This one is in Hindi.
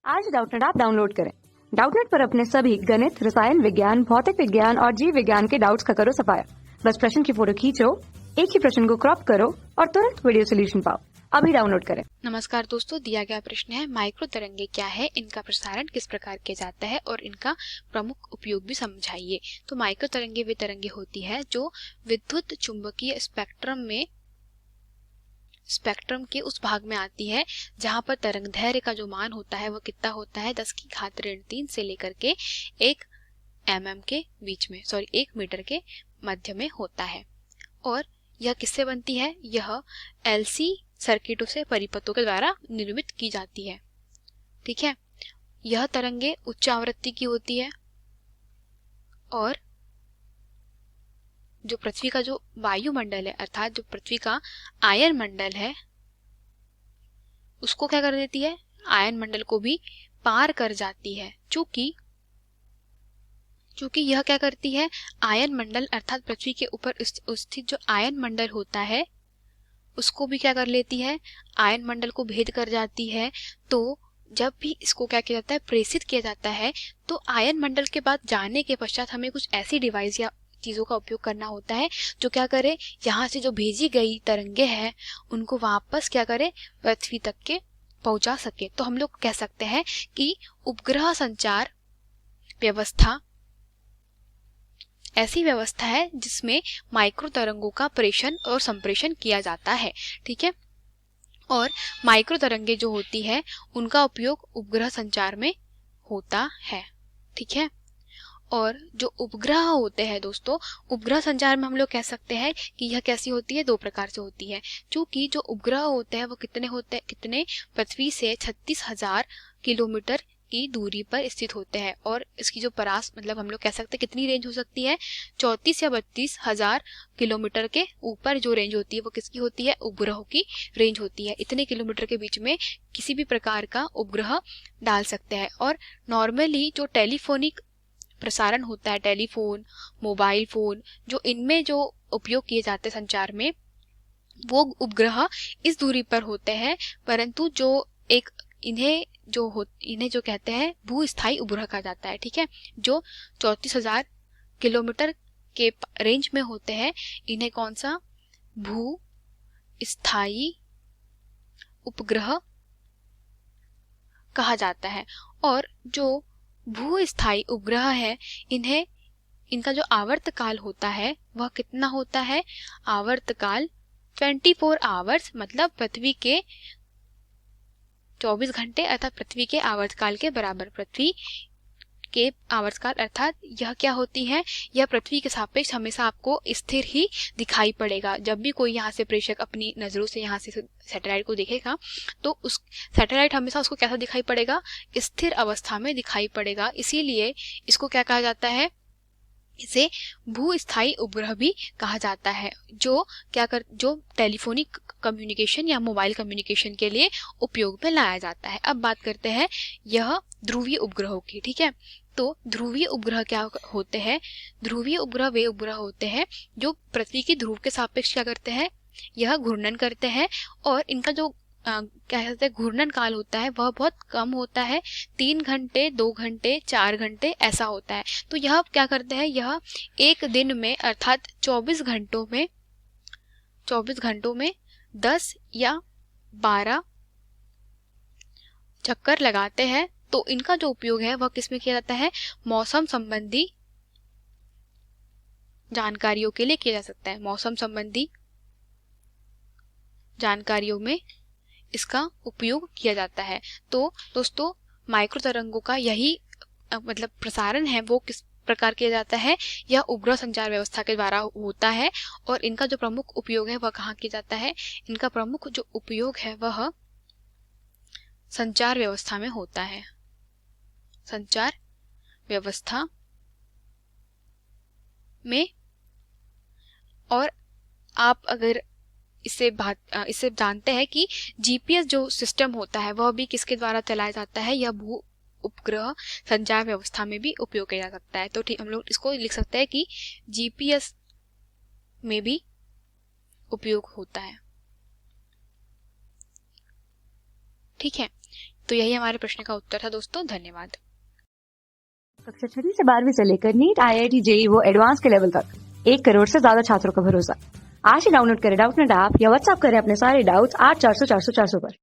आज डाउटनेट ऐप डाउनलोड करें। डाउटनेट पर अपने सभी गणित, रसायन विज्ञान, भौतिक विज्ञान और जीव विज्ञान के डाउट्स का करो सफाया। बस प्रश्न की फोटो खींचो, एक ही प्रश्न को क्रॉप करो और तुरंत वीडियो सोल्यूशन पाओ। अभी डाउनलोड करें। नमस्कार दोस्तों, दिया गया प्रश्न है माइक्रो तरंगे क्या है, इनका प्रसारण किस प्रकार किया जाता है और इनका प्रमुख उपयोग भी समझाइए। तो माइक्रो तरंगे वे तरंगे होती है जो विद्युत चुंबकीय स्पेक्ट्रम के उस भाग में आती है जहां पर तरंग दैर्घ्य का जो मान होता है वो कितना होता है 10⁻³ से लेकर के 1 मीटर के मध्य में होता है। और यह किससे बनती है? यह एलसी सर्किटों से परिपथों के द्वारा निर्मित की जाती है। ठीक है, यह तरंगे उच्च आवृत्ति की होती है और जो पृथ्वी का जो वायुमंडल है अर्थात जो पृथ्वी का आयन मंडल है उसको क्या कर देती है? आयन मंडल को भी पार कर जाती है। चूंकि यह क्या करती है? आयन मंडल अर्थात पृथ्वी के ऊपर स्थित जो आयन मंडल होता है उसको भी क्या कर लेती है? आयन मंडल को भेद कर जाती है। तो जब भी इसको क्या किया जाता है? प्रेषित किया जाता है, तो आयन मंडल के बाद जाने के पश्चात हमें कुछ ऐसी डिवाइस या चीजों का उपयोग करना होता है जो क्या करे, यहाँ से जो भेजी गई तरंगे हैं उनको वापस क्या करे, पृथ्वी तक के पहुंचा सके। तो हम लोग कह सकते हैं कि उपग्रह संचार व्यवस्था ऐसी व्यवस्था है जिसमें माइक्रो तरंगों का प्रेषण और संप्रेषण किया जाता है। ठीक है, और माइक्रो तरंगे जो होती है उनका उपयोग उपग्रह संचार में होता है। ठीक है, और जो उपग्रह होते हैं दोस्तों, उपग्रह संचार में हम लोग कह सकते हैं कि यह कैसी होती है? 2 प्रकार से होती है। क्योंकि जो उपग्रह होते हैं वो कितने पृथ्वी से 36,000 किलोमीटर की दूरी पर स्थित होते हैं और इसकी जो परास मतलब हम लोग कह सकते हैं कितनी रेंज हो सकती है? 34 या 32,000 किलोमीटर के ऊपर जो रेंज होती है वो किसकी होती है? उपग्रहों की रेंज होती है। इतने किलोमीटर के बीच में किसी भी प्रकार का उपग्रह डाल सकते हैं। और नॉर्मली जो टेलीफोनिक प्रसारण होता है, टेलीफोन, मोबाइल फोन, जो इनमें जो उपयोग किए जाते हैं संचार में, वो उपग्रह इस दूरी पर होते हैं। परंतु जो एक इन्हें जो कहते हैं भूस्थायी उपग्रह कहा जाता है। ठीक है, जो 34,000 किलोमीटर के रेंज में होते हैं, इन्हें कौन सा? भूस्थायी उपग्रह कहा जाता है। और जो भूस्थायी उपग्रह है इनका जो आवर्तकाल होता है वह कितना होता है? आवर्तकाल 24 आवर्स, मतलब पृथ्वी के 24 घंटे अर्थात पृथ्वी के आवर्तकाल के बराबर। पृथ्वी के आवर्तकाल अर्थात यह क्या होती है? यह पृथ्वी के सापेक्ष हमेशा आपको स्थिर ही दिखाई पड़ेगा। जब भी कोई यहाँ से प्रेक्षक अपनी नजरों से यहाँ से सैटेलाइट को देखेगा तो उस सैटेलाइट हमेशा उसको कैसा दिखाई पड़ेगा? स्थिर अवस्था में दिखाई पड़ेगा। इसीलिए इसको क्या कहा जाता है? इसे भूस्थायी उपग्रह भी कहा जाता है, जो टेलीफोनिक कम्युनिकेशन या मोबाइल कम्युनिकेशन के लिए उपयोग में लाया जाता है। अब बात करते हैं यह ध्रुवीय उपग्रहों की। ठीक है, तो ध्रुवीय उपग्रह क्या होते हैं? ध्रुवीय उपग्रह वे उपग्रह होते हैं जो पृथ्वी की ध्रुव के सापेक्ष क्या करते हैं? यह घूर्णन करते हैं और इनका जो क्या कहते हैं घूर्णन काल होता है वह बहुत कम होता है। 3 घंटे, 2 घंटे, 4 घंटे ऐसा होता है। तो यह क्या करते हैं? यह एक दिन में अर्थात 24 घंटों में 10 या 12 चक्कर लगाते हैं। तो इनका जो उपयोग है वह किसमें किया जाता है? मौसम संबंधी जानकारियों के लिए किया जा सकता है। मौसम संबंधी जानकारियों में इसका उपयोग किया जाता है। तो दोस्तों, माइक्रो तरंगों का यही मतलब प्रसारण है वो किस प्रकार किया जाता है? यह उपग्रह संचार व्यवस्था के द्वारा होता है। और इनका जो प्रमुख उपयोग है वह कहाँ किया जाता है? इनका प्रमुख जो उपयोग है वह संचार व्यवस्था में होता है। संचार व्यवस्था में। और आप अगर इससे जानते हैं कि जीपीएस जो सिस्टम होता है वह भी किसके द्वारा चलाया जाता है? यह भू उपग्रह संचार व्यवस्था में भी उपयोग किया जा सकता है। तो ठीक, हम लोग इसको लिख सकते हैं कि जीपीएस में भी उपयोग होता है। ठीक है, तो यही हमारे प्रश्न का उत्तर था दोस्तों। धन्यवाद। कक्षा 6वीं से 12वीं से लेकर नीट, IIT, JEE वो एडवांस के लेवल तक 1 करोड़ से ज्यादा छात्रों का भरोसा। आज ही डाउनलोड करें डाउटनेट ऐप या व्हाट्सएप करें अपने सारे डाउट्स 8400 400 400 पर।